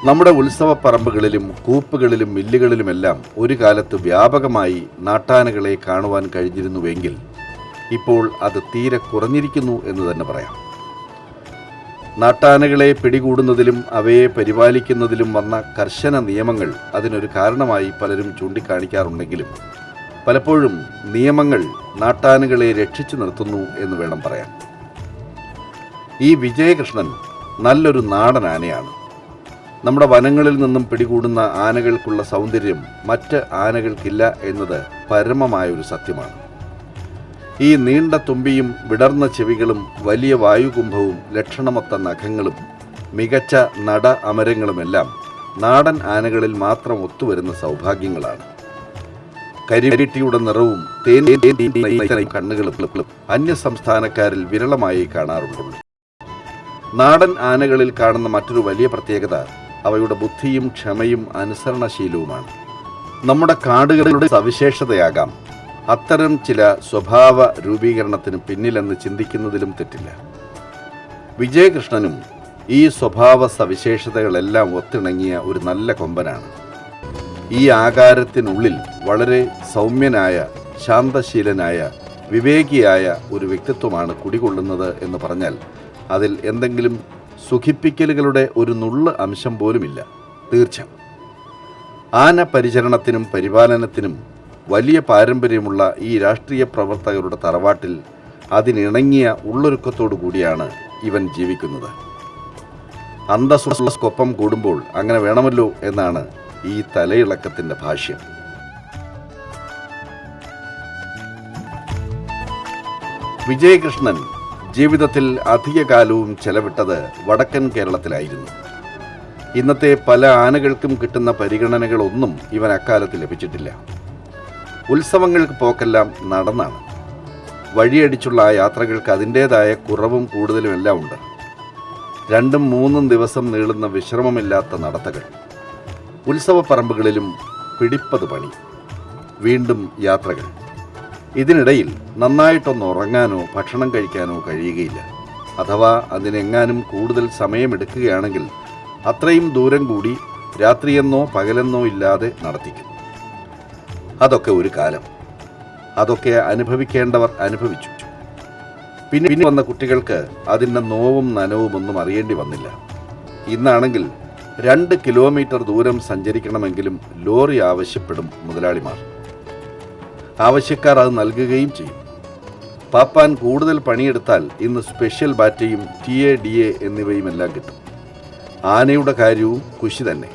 നമ്മുടെ ഉത്സവപ്പറമ്പുകളിലും കൂപ്പുകളിലും മില്ലുകളിലുമെല്ലാം ഒരു കാലത്ത് വ്യാപകമായി നാട്ടാനകളെ കാണുവാൻ കഴിഞ്ഞിരുന്നുവെങ്കിൽ ഇപ്പോൾ അത് തീരെ കുറഞ്ഞിരിക്കുന്നു എന്ന് തന്നെ പറയാം. നാട്ടാനകളെ പിടികൂടുന്നതിലും അവയെ പരിപാലിക്കുന്നതിലും വന്ന കർശന നിയമങ്ങൾ അതിനൊരു കാരണമായി പലരും ചൂണ്ടിക്കാണിക്കാറുണ്ടെങ്കിലും പലപ്പോഴും നിയമങ്ങൾ നാട്ടാനകളെ രക്ഷിച്ചു നിർത്തുന്നു എന്ന് വേണം പറയാൻ. ഈ വിജയകൃഷ്ണൻ നല്ലൊരു നാടൻ ആനയാണ്. നമ്മുടെ വനങ്ങളിൽ നിന്നും പിടികൂടുന്ന ആനകൾക്കുള്ള സൗന്ദര്യം മറ്റ് ആനകൾക്കില്ല എന്നത് പരമമായൊരു സത്യമാണ്. ഈ നീണ്ട തുമ്പിയും വിടർന്ന ചെവികളും വലിയ വായുകുംഭവും ലക്ഷണമൊത്ത നഖങ്ങളും മികച്ച നട അമരങ്ങളുമെല്ലാം നാടൻ ആനകളിൽ മാത്രം ഒത്തുവരുന്ന സൗഭാഗ്യങ്ങളാണ്. കരിവീട്ടിയുടെ നിറവും കണ്ണുകളും അന്യസംസ്ഥാനക്കാരിൽ വിരളമായി കാണാറുള്ളൂ. നാടൻ ആനകളിൽ കാണുന്ന മറ്റൊരു വലിയ പ്രത്യേകത അവയുടെ ബുദ്ധിയും ക്ഷമയും അനുസരണശീലവുമാണ്. നമ്മുടെ കാടുകളുടെ സവിശേഷതയാകാം അത്തരം ചില സ്വഭാവ രൂപീകരണത്തിന് പിന്നിലെന്ന് ചിന്തിക്കുന്നതിലും തെറ്റില്ല. വിജയകൃഷ്ണനും ഈ സ്വഭാവ സവിശേഷതകളെല്ലാം ഒത്തിണങ്ങിയ ഒരു നല്ല കൊമ്പനാണ്. ഈ ആകാരത്തിനുള്ളിൽ വളരെ സൗമ്യനായ, ശാന്തശീലനായ, വിവേകിയായ ഒരു വ്യക്തിത്വമാണ് കുടികൊള്ളുന്നത് എന്ന് പറഞ്ഞാൽ അതിൽ എന്തെങ്കിലും സുഖിപ്പിക്കലുകളുടെ ഒരു നുള്ള അംശം പോലുമില്ല. തീർച്ച. ആന പരിചരണത്തിനും പരിപാലനത്തിനും വലിയ പാരമ്പര്യമുള്ള ഈ രാഷ്ട്രീയ പ്രവർത്തകരുടെ തറവാട്ടിൽ അതിനിണങ്ങിയ ഉള്ളൊരുക്കത്തോടു കൂടിയാണ് ഇവൻ ജീവിക്കുന്നത്. അന്തസ്സുകൊപ്പം കൂടുമ്പോൾ അങ്ങനെ വേണമല്ലോ എന്നാണ് ഈ തലയിളക്കത്തിൻ്റെ ഭാഷ്യം. വിജയകൃഷ്ണൻ ജീവിതത്തിൽ അധികകാലവും ചെലവിട്ടത് വടക്കൻ കേരളത്തിലായിരുന്നു. ഇന്നത്തെ പല ആനകൾക്കും കിട്ടുന്ന പരിഗണനകളൊന്നും ഇവൻ അക്കാലത്ത് ലഭിച്ചിട്ടില്ല. ഉത്സവങ്ങൾക്ക് പോക്കെല്ലാം നടന്നാണ്. വഴിയടിച്ചുള്ള ആ യാത്രകൾക്ക് അതിൻ്റേതായ കുറവും കൂടുതലുമെല്ലാം ഉണ്ട്. 2-3 ദിവസം നീളുന്ന വിശ്രമമില്ലാത്ത നടത്തകൾ, ഉത്സവപ്പറമ്പുകളിലും പിടിപ്പത് പണി, വീണ്ടും യാത്രകൾ. ഇതിനിടയിൽ നന്നായിട്ടൊന്ന് ഉറങ്ങാനോ ഭക്ഷണം കഴിക്കാനോ കഴിയുകയില്ല. അഥവാ അതിനെങ്ങാനും കൂടുതൽ സമയമെടുക്കുകയാണെങ്കിൽ അത്രയും ദൂരം കൂടി രാത്രിയെന്നോ പകലെന്നോ ഇല്ലാതെ നടത്തിക്കും. അതൊക്കെ ഒരു കാലം. അതൊക്കെ അനുഭവിക്കേണ്ടവർ അനുഭവിച്ചു. പിന്നെ വന്ന കുട്ടികൾക്ക് അതിൻ്റെ നോവും നനവും ഒന്നും അറിയേണ്ടി വന്നില്ല. ഇന്നാണെങ്കിൽ 2 കിലോമീറ്റർ ദൂരം സഞ്ചരിക്കണമെങ്കിലും ലോറി ആവശ്യപ്പെടും മുതലാളിമാർ. ആവശ്യക്കാർ അത് നൽകുകയും ചെയ്യും. പാപ്പാൻ കൂടുതൽ പണിയെടുത്താൽ ഇന്ന് സ്പെഷ്യൽ ബാറ്റയും TADA എന്നിവയുമെല്ലാം കിട്ടും. ആനയുടെ കാര്യവും കുശി തന്നെ.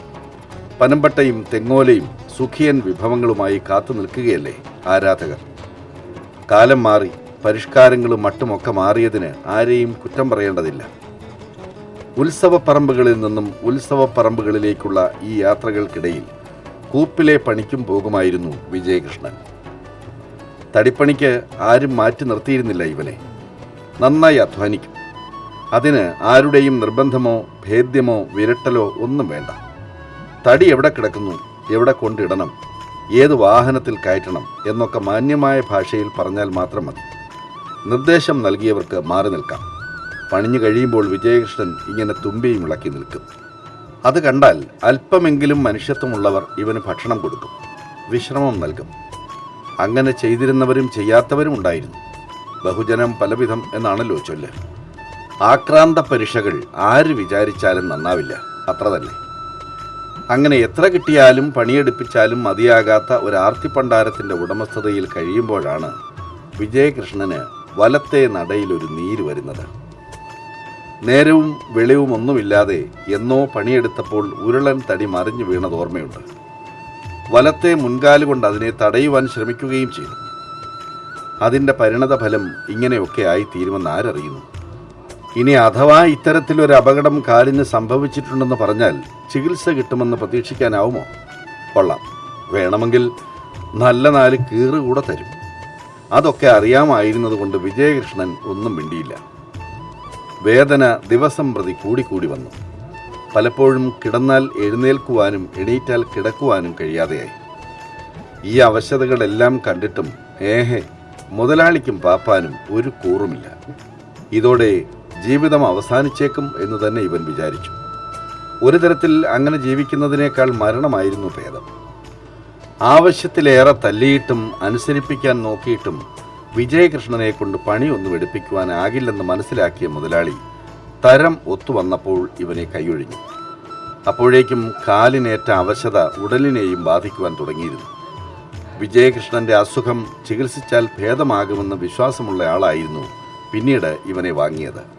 പനമ്പട്ടയും തെങ്ങോലയും സുഖിയൻ വിഭവങ്ങളുമായി കാത്തു നിൽക്കുകയല്ലേ ആരാധകർ. കാലം മാറി, പരിഷ്കാരങ്ങളും മട്ടുമൊക്കെ മാറിയതിന് ആരെയും കുറ്റം പറയേണ്ടതില്ല. ഉത്സവപ്പറമ്പുകളിൽ നിന്നും ഉത്സവപ്പറമ്പുകളിലേക്കുള്ള ഈ യാത്രകൾക്കിടയിൽ കൂപ്പിലെ പണിക്കും പോകുമായിരുന്നു വിജയകൃഷ്ണൻ. തടിപ്പണിക്ക് ആരും മാറ്റി നിർത്തിയിരുന്നില്ല ഇവനെ. നന്നായി അധ്വാനിക്കും. അതിന് ആരുടെയും നിർബന്ധമോ ഭേദ്യമോ വിരട്ടലോ ഒന്നും വേണ്ട. തടി എവിടെ കിടക്കുന്നു, എവിടെ കൊണ്ടിടണം, ഏത് വാഹനത്തിൽ കയറ്റണം എന്നൊക്കെ മാന്യമായ ഭാഷയിൽ പറഞ്ഞാൽ മാത്രം മതി. നിർദ്ദേശം നൽകിയവർക്ക് മാറി നിൽക്കാം. പണിഞ്ഞു കഴിയുമ്പോൾ വിജയകൃഷ്ണൻ ഇങ്ങനെ തുമ്പിയും ഇളക്കി നിൽക്കും. അത് കണ്ടാൽ അല്പമെങ്കിലും മനുഷ്യത്വമുള്ളവർ ഇവന് ഭക്ഷണം കൊടുക്കും, വിശ്രമം നൽകും. അങ്ങനെ ചെയ്തിരുന്നവരും ചെയ്യാത്തവരും ഉണ്ടായിരുന്നു. ബഹുജനം പലവിധം എന്നാണല്ലോ ചൊല്ല്. ആക്രാന്ത പരീക്ഷകൾ ആര് വിചാരിച്ചാലും നന്നാവില്ല, അത്ര തന്നെ. അങ്ങനെ എത്ര കിട്ടിയാലും പണിയെടുപ്പിച്ചാലും മതിയാകാത്ത ഒരു ആർത്തിപ്പണ്ടാരത്തിൻ്റെ ഉടമസ്ഥതയിൽ കഴിയുമ്പോഴാണ് വിജയകൃഷ്ണന് വലത്തെ നടയിലൊരു നീര് വരുന്നത്. നേരവും വെളിവും ഒന്നുമില്ലാതെ എന്നോ പണിയെടുത്തപ്പോൾ ഉരുളൻ തടി മറിഞ്ഞു വീണത് ഓർമ്മയുണ്ട്. വലത്തെ മുൻകാലുകൊണ്ട് അതിനെ തടയുവാൻ ശ്രമിക്കുകയും ചെയ്തു. അതിൻ്റെ പരിണതഫലം ഇങ്ങനെയൊക്കെ ആയിത്തീരുമെന്ന് ആരറിയുന്നു. ഇനി അഥവാ ഇത്തരത്തിലൊരു അപകടം കാലിന് സംഭവിച്ചിട്ടുണ്ടെന്ന് പറഞ്ഞാൽ ചികിത്സ കിട്ടുമെന്ന് പ്രതീക്ഷിക്കാനാവുമോ? കൊള്ളാം, വേണമെങ്കിൽ നല്ല 4 കീറ് കൂടെ തരും. അതൊക്കെ അറിയാമായിരുന്നതുകൊണ്ട് വിജയകൃഷ്ണൻ ഒന്നും മിണ്ടിയില്ല. വേദന ദിവസം പ്രതി കൂടിക്കൂടി വന്നു. പലപ്പോഴും കിടന്നാൽ എഴുന്നേൽക്കുവാനും എണീറ്റാൽ കിടക്കുവാനും കഴിയാതെയായി. ഈ അവശതകളെല്ലാം കണ്ടിട്ടും മുതലാളിക്കും പാപ്പാനും ഒരു കൂറുമില്ല. ഇതോടെ ജീവിതം അവസാനിച്ചേക്കും എന്ന് തന്നെ ഇവൻ വിചാരിച്ചു. ഒരു തരത്തിൽ അങ്ങനെ ജീവിക്കുന്നതിനേക്കാൾ മരണമായിരുന്നു ഭേദം. ആവശ്യത്തിലേറെ തല്ലിയിട്ടും അനുസരിപ്പിക്കാൻ നോക്കിയിട്ടും വിജയകൃഷ്ണനെ കൊണ്ട് പണിയൊന്നും എടുപ്പിക്കുവാനാകില്ലെന്ന് മനസ്സിലാക്കിയ മുതലാളി തരം ഒത്തുവന്നപ്പോൾ ഇവനെ കൈയൊഴിഞ്ഞു. അപ്പോഴേക്കും കാലിനേറ്റ അവശത ഉടലിനെയും ബാധിക്കുവാൻ തുടങ്ങിയിരുന്നു. വിജയകൃഷ്ണന്റെ അസുഖം ചികിത്സിച്ചാൽ ഭേദമാകുമെന്ന് വിശ്വാസമുള്ള ആളായിരുന്നു പിന്നീട് ഇവനെ വാങ്ങിയത്.